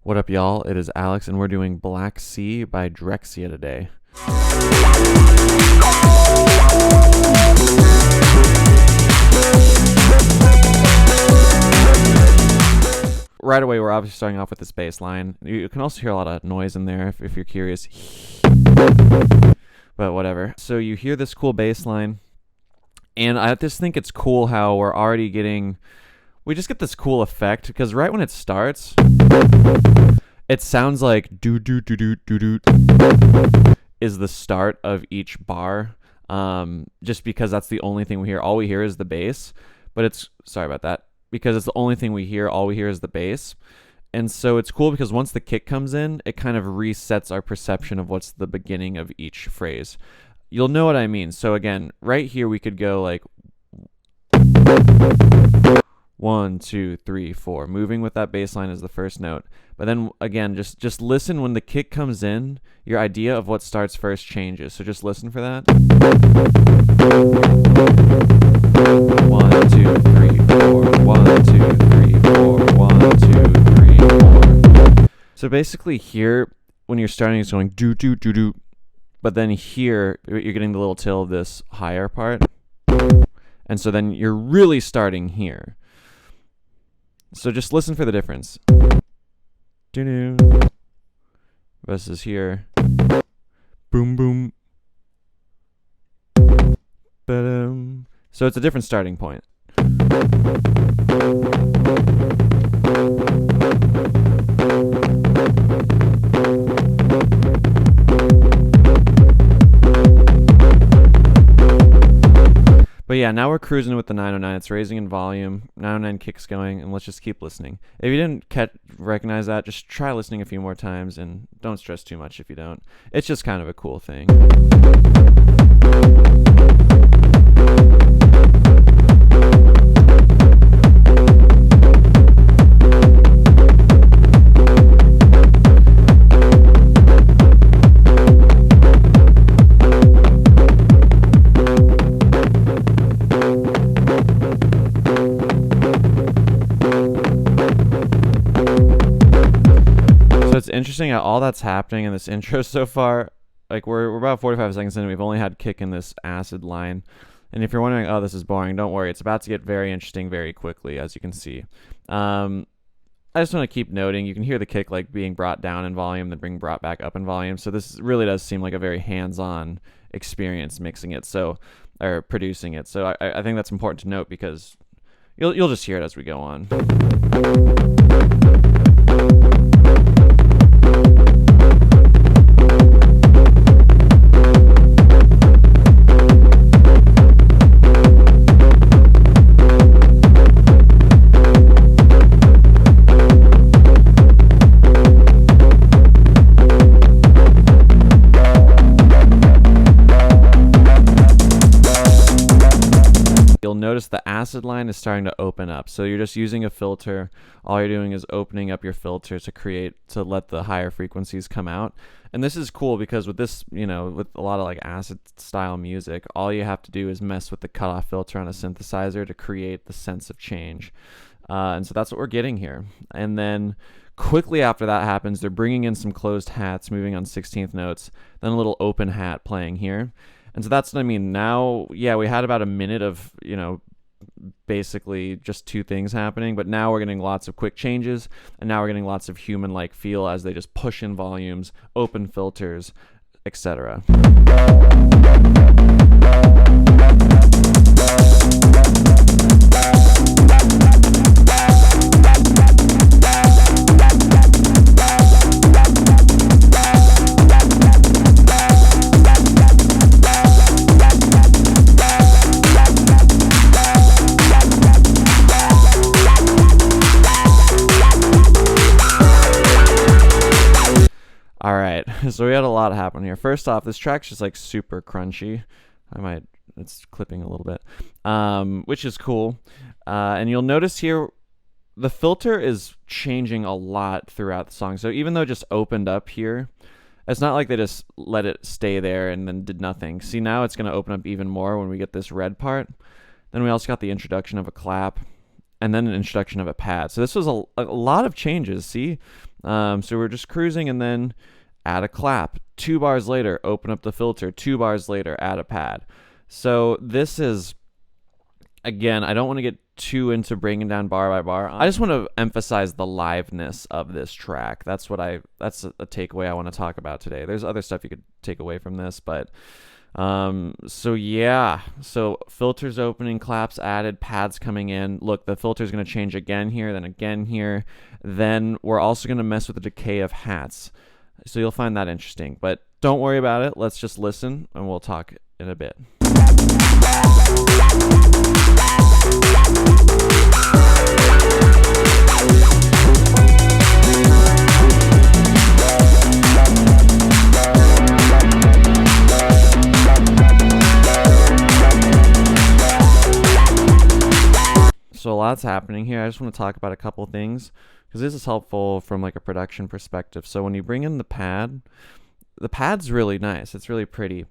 What up, y'all? It is Alex, and we're doing Black Sea by Drexciya today. Right away, we're obviously starting off with this bass line. You can also hear a lot of noise in there if you're curious. But whatever. So you hear this cool bass line, and I just think it's cool how we're already getting... We just get this cool effect, because right when it starts, it sounds like do-do-do-do-do-do is the start of each bar, just because that's the only thing we hear. All we hear is the bass, but it's... Sorry about that. Because it's the only thing we hear, all we hear is the bass. And so it's cool because once the kick comes in, it kind of resets our perception of what's the beginning of each phrase. You'll know what I mean. So again, right here we could go like 1, 2, 3, 4, moving with that bass line as the first note. But then again, just listen when the kick comes in, your idea of what starts first changes. So just listen for that. 1, 2, 3, 4. 1, 2, 3, 4. 1, 2, 3, 4. So basically here, when you're starting, it's going do do do do. But then here, you're getting the little till of this higher part. And so then you're really starting here. So just listen for the difference. Do-do. Versus here. Boom, boom. Ba-dum. So it's a different starting point. But yeah, now we're cruising with the 909. It's raising in volume. 909 kicks going, and let's just keep listening. If you didn't recognize that, just try listening a few more times, and don't stress too much if you don't. It's just kind of a cool thing. It's interesting how all that's happening in this intro so far. Like we're about 45 seconds in, and we've only had kick in this acid line. And if you're wondering, oh, this is boring, don't worry. It's about to get very interesting very quickly, as you can see. I just want to keep noting, you can hear the kick like being brought down in volume, then being brought back up in volume. So this really does seem like a very hands-on experience mixing it, or producing it. So I think that's important to note because you'll just hear it as we go on. You'll notice the acid line is starting to open up. So you're just using a filter. All you're doing is opening up your filter to let the higher frequencies come out. And this is cool because with this, with a lot of like acid style music, all you have to do is mess with the cutoff filter on a synthesizer to create the sense of change. And so that's what we're getting here. And then quickly after that happens, they're bringing in some closed hats, moving on 16th notes, then a little open hat playing here. And so that's what I mean. Now, yeah, we had about a minute of, basically just two things happening, but now we're getting lots of quick changes, and now we're getting lots of human-like feel as they just push in volumes, open filters, etc. All right, so we had a lot happen here. First off, this track's just like super crunchy. It's clipping a little bit, which is cool. And you'll notice here, the filter is changing a lot throughout the song. So even though it just opened up here, it's not like they just let it stay there and then did nothing. See, now it's going to open up even more when we get this red part. Then we also got the introduction of a clap. and then an introduction of a pad. So this was a lot of changes, see? So we're just cruising, and then add a clap. 2 bars later, open up the filter. 2 bars later, add a pad. So this is, again, I don't want to get too into breaking down bar by bar. I just want to emphasize the liveness of this track. That's a takeaway I want to talk about today. There's other stuff you could take away from this, but so yeah, so filters opening, claps added, pads coming in. Look, the filter's going to change again here, then again here. Then we're also going to mess with the decay of hats. So you'll find that interesting, but don't worry about it. Let's just listen, and we'll talk in a bit. So a lot's happening here. I just want to talk about a couple things because this is helpful from like a production perspective. So when you bring in the pad's really nice. It's really pretty.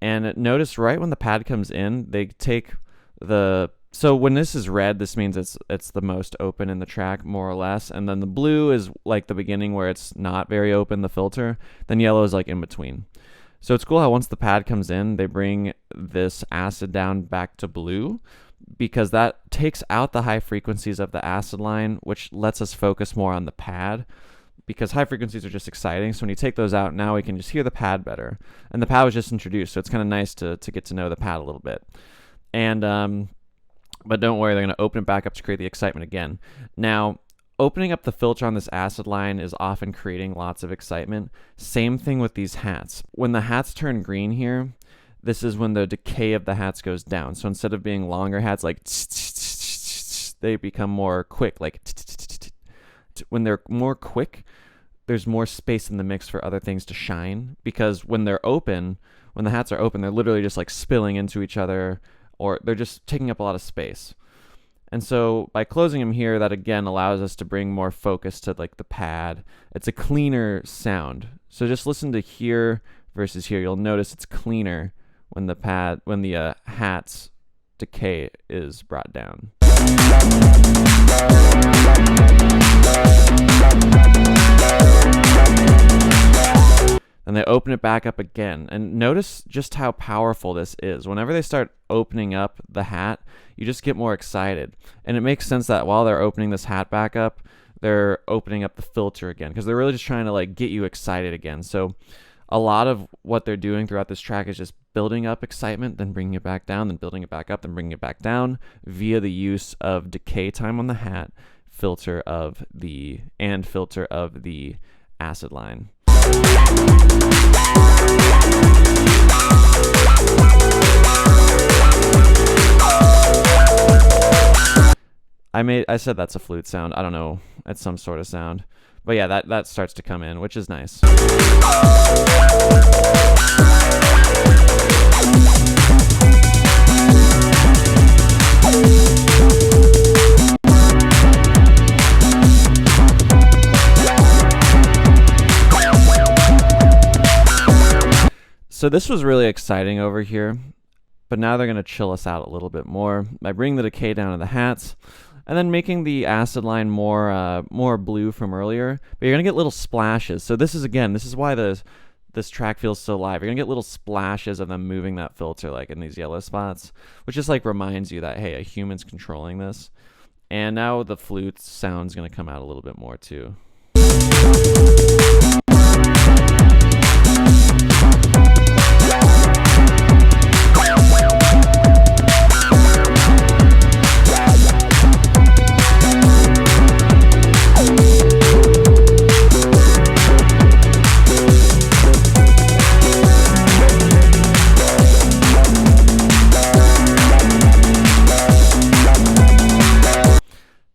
And notice right when the pad comes in, they take so when this is red, this means it's the most open in the track, more or less. And then the blue is like the beginning where it's not very open, the filter. Then yellow is like in between. So it's cool how once the pad comes in, they bring this acid down back to blue, because that takes out the high frequencies of the acid line, which lets us focus more on the pad, because high frequencies are just exciting. So when you take those out, now we can just hear the pad better. And the pad was just introduced, so it's kind of nice to get to know the pad a little bit. And but don't worry, they're going to open it back up to create the excitement again. Now, opening up the filter on this acid line is often creating lots of excitement. Same thing with these hats. When the hats turn green here, this is when the decay of the hats goes down. So instead of being longer hats like they become more quick, like when they're more quick, there's more space in the mix for other things to shine, because when they're open, when the hats are open, they're literally just like spilling into each other, or they're just taking up a lot of space. And so by closing them here, that again allows us to bring more focus to like the pad. It's a cleaner sound. So just listen to here versus here. You'll notice it's cleaner when the hat's decay is brought down. And they open it back up again. And notice just how powerful this is. Whenever they start opening up the hat, you just get more excited. And it makes sense that while they're opening this hat back up, they're opening up the filter again, because they're really just trying to like get you excited again. So a lot of what they're doing throughout this track is just building up excitement, then bringing it back down, then building it back up, then bringing it back down via the use of decay time on the hat, filter of the acid line. I said that's a flute sound. I don't know. It's some sort of sound. But yeah, that starts to come in, which is nice. So this was really exciting over here, but now they're going to chill us out a little bit more by bringing the decay down to the hats, and then making the acid line more blue from earlier. But you're going to get little splashes. So this is why this track feels so live. You're going to get little splashes of them moving that filter like in these yellow spots, which just like reminds you that, hey, a human's controlling this. And now the flute sound's going to come out a little bit more too.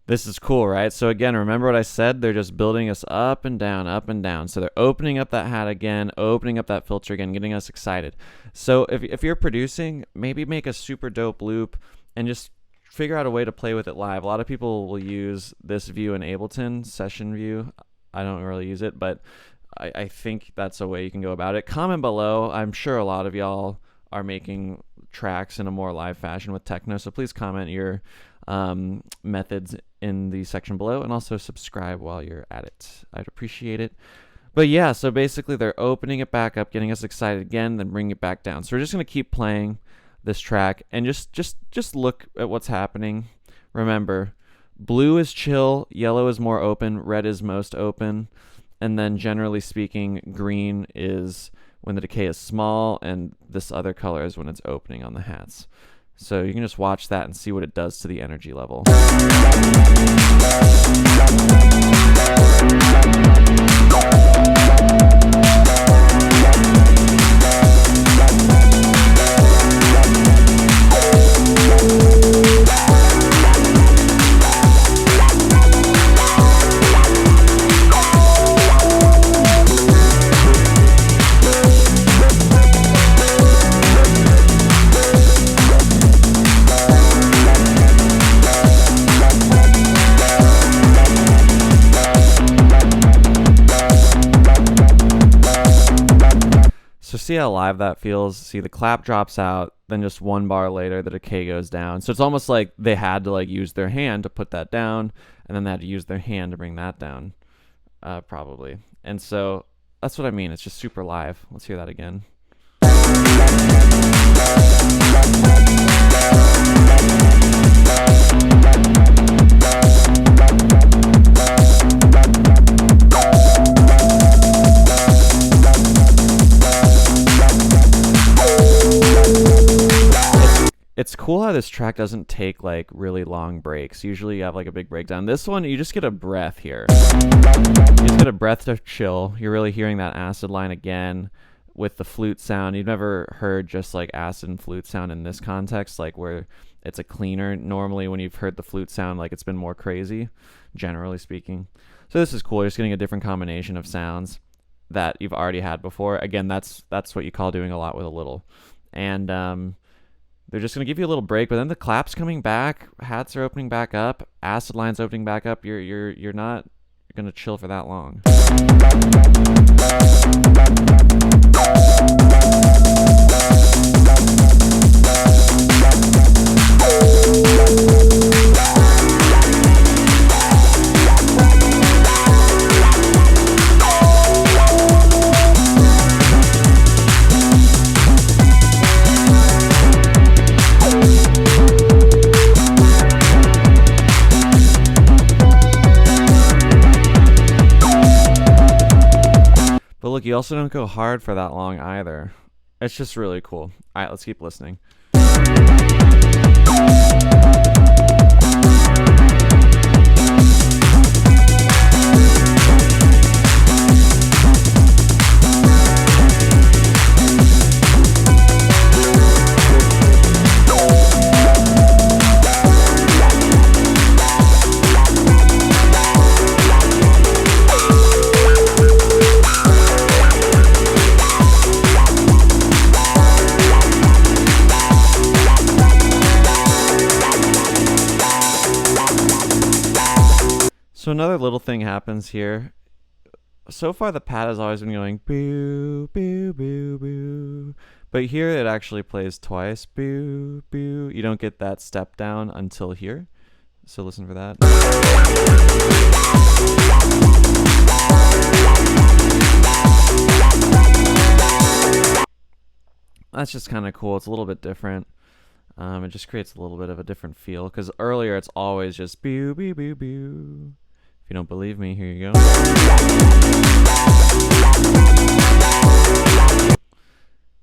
This is cool, right? So again, remember what I said? They're just building us up and down, up and down. So they're opening up that hat again, opening up that filter again, getting us excited. So if you're producing, maybe make a super dope loop and just figure out a way to play with it live. A lot of people will use this view in Ableton, session view. I don't really use it, but I think that's a way you can go about it. Comment below. I'm sure a lot of y'all are making tracks in a more live fashion with techno, so please comment your methods in the section below, and also subscribe while you're at it. I'd appreciate it. But yeah, so basically they're opening it back up, getting us excited again, then bringing it back down. So we're just going to keep playing this track and just look at what's happening. Remember, blue is chill, yellow is more open, red is most open, and then generally speaking, green is when the decay is small, and this other color is when it's opening on the hats. So you can just watch that and see what it does to the energy level. So see how live that feels? See, the clap drops out, then just 1 bar later, the decay goes down. So it's almost like they had to like use their hand to put that down, and then they had to use their hand to bring that down, probably. And so that's what I mean. It's just super live. Let's hear that again. It's cool how this track doesn't take like really long breaks. Usually you have like a big breakdown. This one, you just get a breath here. You just get a breath to chill. You're really hearing that acid line again with the flute sound. You've never heard just like acid and flute sound in this context, like where it's a cleaner. Normally when you've heard the flute sound, like it's been more crazy, generally speaking. So this is cool. You're just getting a different combination of sounds that you've already had before. Again, that's what you call doing a lot with a little. And they're just going to give you a little break, but then the clap's coming back, hats are opening back up, acid line's opening back up. You're not going to chill for that long. But look, you also don't go hard for that long either. It's just really cool. All right, let's keep listening. So another little thing happens here. So far the pad has always been going boo, boo, boo, boo. But here it actually plays twice. Boo, boo. You don't get that step down until here. So listen for that. That's just kind of cool. It's a little bit different. It just creates a little bit of a different feel. Because earlier it's always just boo, boo, boo, boo. If you don't believe me, here you go.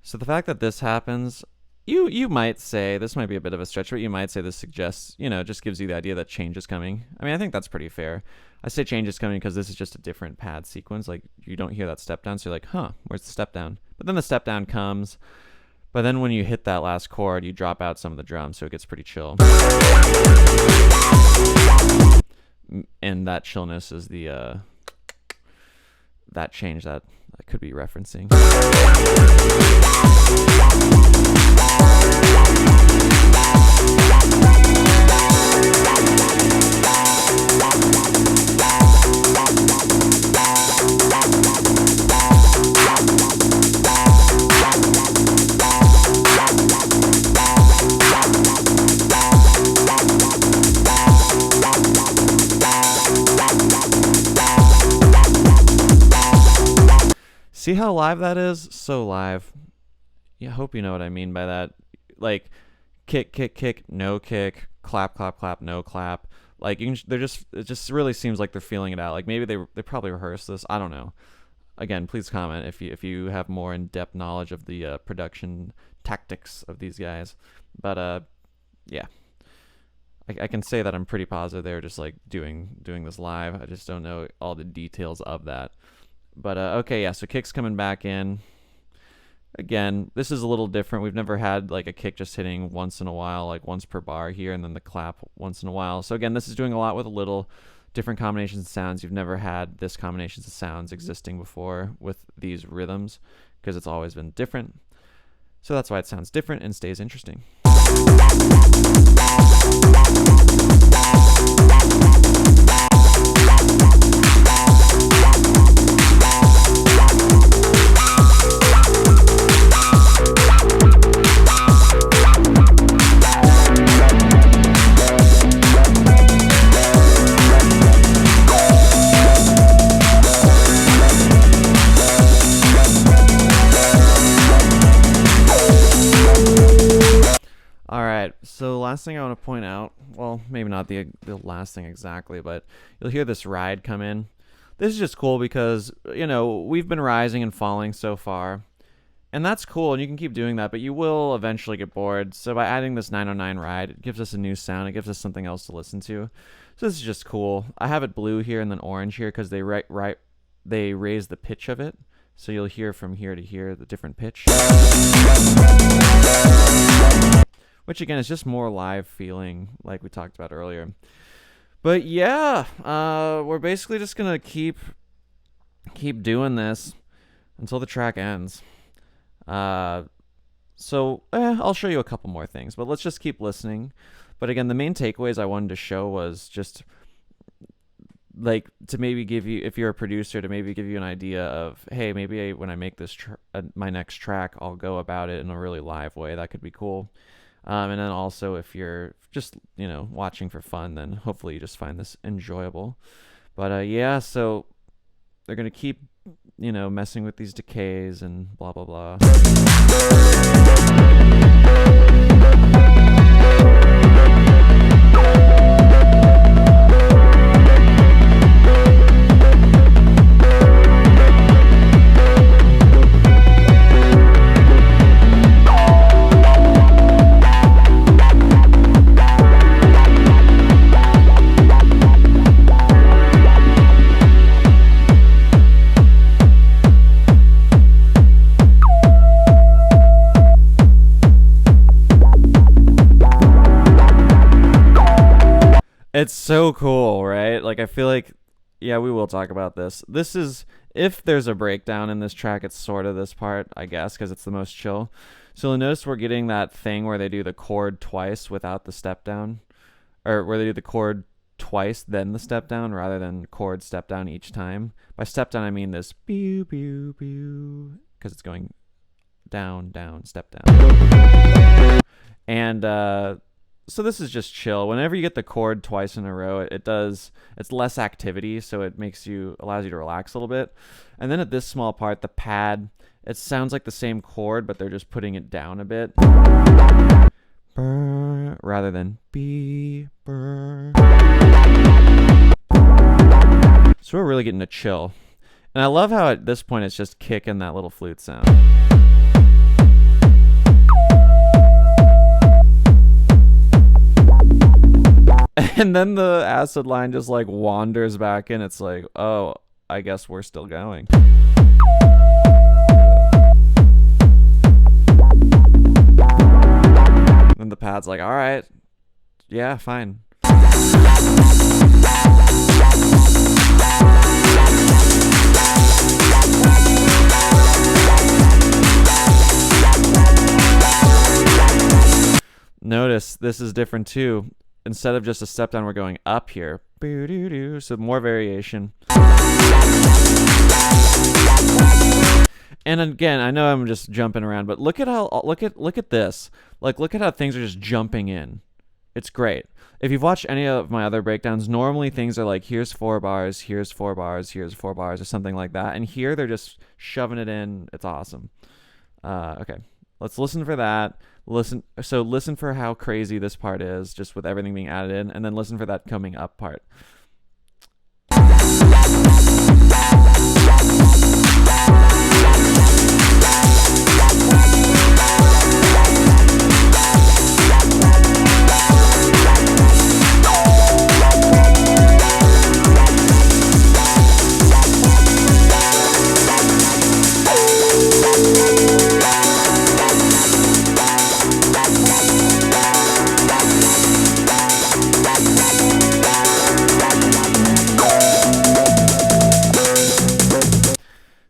So the fact that this happens, you might say, this might be a bit of a stretch, but you might say this suggests, just gives you the idea that change is coming. I mean, I think that's pretty fair. I say change is coming because this is just a different pad sequence. Like, you don't hear that step down, so you're like, huh, where's the step down? But then the step down comes. But then when you hit that last chord, you drop out some of the drums, so it gets pretty chill. And that chillness is the that change that I could be referencing. See how live that is? So live. Yeah, I hope you know what I mean by that. Like, kick, kick, kick, no kick, clap, clap, clap, no clap. Like, they're just, it just really seems like they're feeling it out. Like, maybe they probably rehearsed this. I don't know. Again, please comment if you have more in-depth knowledge of the production tactics of these guys. But yeah, I can say that I'm pretty positive they're just like doing this live. I just don't know all the details of that. But okay, yeah. So kick's coming back in. Again, this is a little different. We've never had like a kick just hitting once in a while, like once per bar here, and then the clap once in a while. So again, this is doing a lot with a little different combinations of sounds. You've never had this combinations of sounds existing before with these rhythms because it's always been different. So that's why it sounds different and stays interesting. So last thing I want to point out, well, maybe not the last thing exactly, but you'll hear this ride come in. This is just cool because, you know, we've been rising and falling so far, and that's cool, and you can keep doing that, but you will eventually get bored. So by adding this 909 ride, it gives us a new sound. It gives us something else to listen to. So this is just cool. I have it blue here and then orange here because they raise the pitch of it. So you'll hear from here to here the different pitch. Which again is just more live feeling like we talked about earlier. But yeah, we're basically just gonna keep doing this until the track ends. So I'll show you a couple more things, but let's just keep listening. But again, the main takeaways I wanted to show was just like to maybe give you, if you're a producer, to maybe give you an idea of, hey, maybe when I make this my next track, I'll go about it in a really live way. That could be cool. And then also if you're just, you know, watching for fun, then hopefully you just find this enjoyable. But yeah, so they're going to keep, you know, messing with these decays and blah, blah, blah. It's so cool, right? Like, I feel like, yeah, we will talk about this. This is, if there's a breakdown in this track, it's sort of this part, I guess, because it's the most chill. So you'll notice we're getting that thing where they do the chord twice without the step down, or where they do the chord twice, then the step down, rather than chord step down each time. By step down, I mean this pew, pew, pew, because it's going down, down, step down. And, so this is just chill. Whenever you get the chord twice in a row, it's less activity, so it allows you to relax a little bit. And then at this small part, the pad, it sounds like the same chord, but they're just putting it down a bit. Brr, rather than be. Brr. So we're really getting to chill. And I love how at this point it's just kicking that little flute sound. And then the acid line just like wanders back in. It's like, oh, I guess we're still going. And the pad's like, all right, yeah, fine. Notice this is different too. Instead of just a step down, we're going up here. So more variation. And again, I know I'm just jumping around, but look at this. Like, look at how things are just jumping in. It's great. if you've watched any of my other breakdowns, normally things are like, here's 4 bars, here's 4 bars, here's 4 bars, or something like that. And here they're just shoving it in. It's awesome. Okay, let's listen for that. Listen for how crazy this part is, just with everything being added in, and then listen for that coming up part.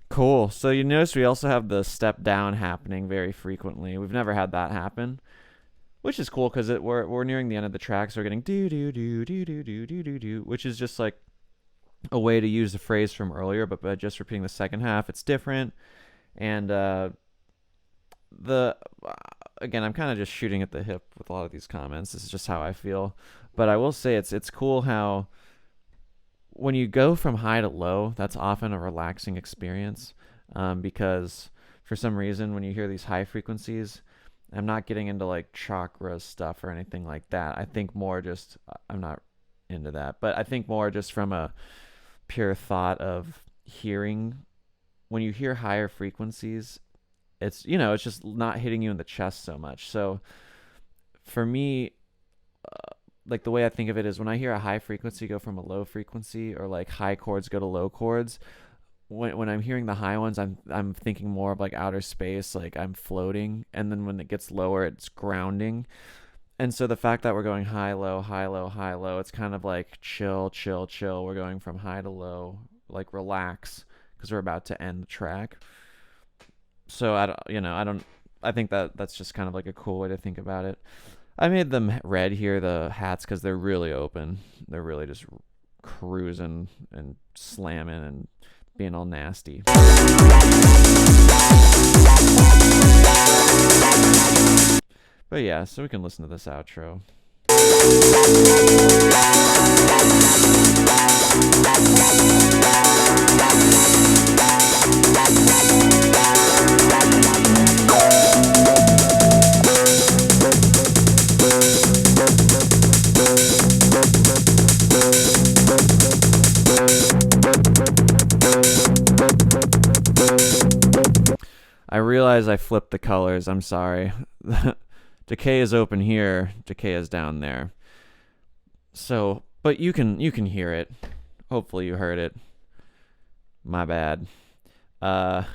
Cool. So you notice we also have the step down happening very frequently. We've never had that happen, which is cool because we're nearing the end of the track, so we're getting do do do do do do do do do, which is just like a way to use the phrase from earlier, but by just repeating the second half, it's different. And the again, I'm kind of just shooting at the hip with a lot of these comments. This is just how I feel, but I will say it's cool how when you go from high to low, that's often a relaxing experience, because for some reason when you hear these high frequencies, I'm not getting into like chakra stuff or anything like that. I think more just, I'm not into that, but I think more just from a pure thought of hearing. When you hear higher frequencies, it's, it's just not hitting you in the chest so much. So for me, like the way I think of it is when I hear a high frequency go from a low frequency, or like high chords go to low chords, when I'm hearing the high ones, I'm thinking more of like outer space, like I'm floating, and then when it gets lower, it's grounding. And so the fact that we're going high, low, high, low, high, low, it's kind of like chill, chill, chill. We're going from high to low, like relax, because we're about to end the track. So I think that's just kind of like a cool way to think about it. I made them red here, the hats, because they're really open. They're really just cruising and slamming and being all nasty. But yeah, so we can listen to this outro. I realize I flipped the colors. I'm sorry. Decay is open here. Decay is down there. So, but you can hear it. Hopefully you heard it. My bad. How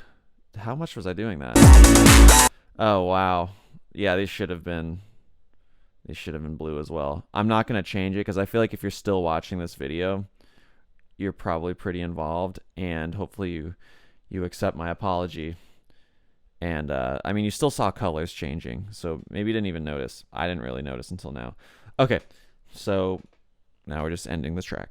much was I doing that? Oh wow. Yeah, these should have been blue as well. I'm not gonna change it because I feel like if you're still watching this video, you're probably pretty involved, and hopefully you accept my apology. And I mean, you still saw colors changing, so maybe you didn't even notice. I didn't really notice until now. Okay, so now we're just ending the track.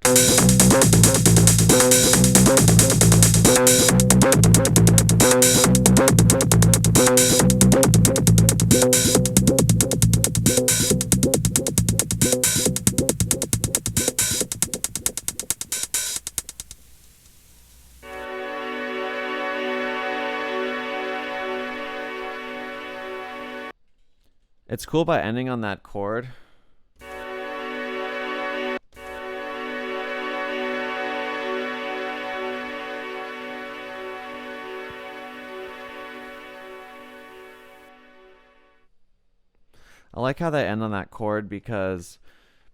It's cool by ending on that chord. I like how they end on that chord because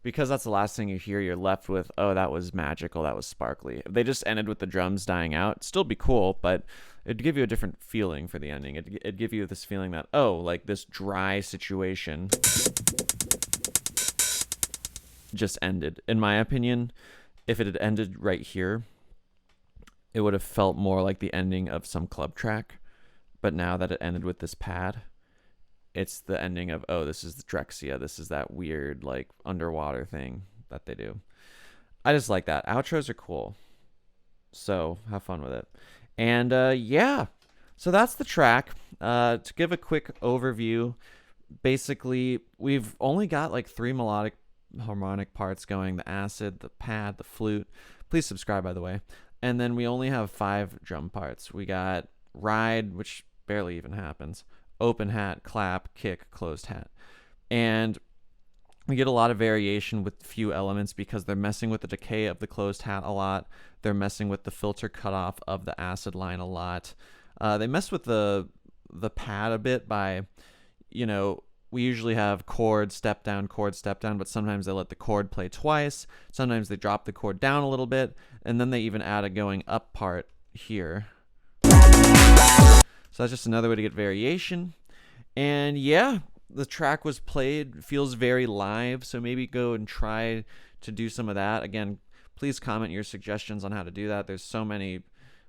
that's the last thing you hear. You're left with, oh, that was magical, that was sparkly. If they just ended with the drums dying out, it'd still be cool, but it'd give you a different feeling for the ending. It'd give you this feeling that, oh, like this dry situation just ended. In my opinion, if it had ended right here, it would have felt more like the ending of some club track. But now that it ended with this pad, it's the ending of, oh, this is the Drexciya. This is that weird, like, underwater thing that they do. I just like that. Outros are cool. So have fun with it. And yeah, so that's the track. To give a quick overview, basically, we've only got like 3 melodic harmonic parts going, the acid, the pad, the flute. Please subscribe, by the way. And then we only have 5 drum parts. We got ride, which barely even happens, open hat, clap, kick, closed hat. And we get a lot of variation with few elements because they're messing with the decay of the closed hat a lot. They're messing with the filter cutoff of the acid line a lot. They mess with the pad a bit by, we usually have chord, step down, but sometimes they let the chord play twice. Sometimes they drop the chord down a little bit, and then they even add a going up part here. So that's just another way to get variation. And yeah, the track was played, feels very live, so maybe go and try to do some of that. Again, please comment your suggestions on how to do that. There's so many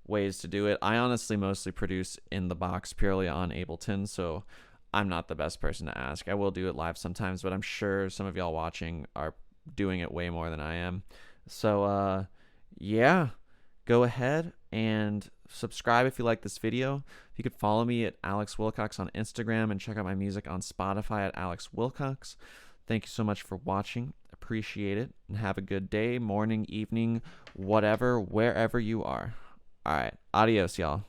ways to do it. I honestly mostly produce in the box purely on Ableton, so I'm not the best person to ask. I will do it live sometimes, but I'm sure some of y'all watching are doing it way more than I am. So yeah, go ahead and subscribe if you like this video. If you could follow me at Alex Wilcox on Instagram and check out my music on Spotify at Alex Wilcox. Thank you so much for watching. Appreciate it. And have a good day, morning, evening, whatever, wherever you are. All right. Adios, y'all.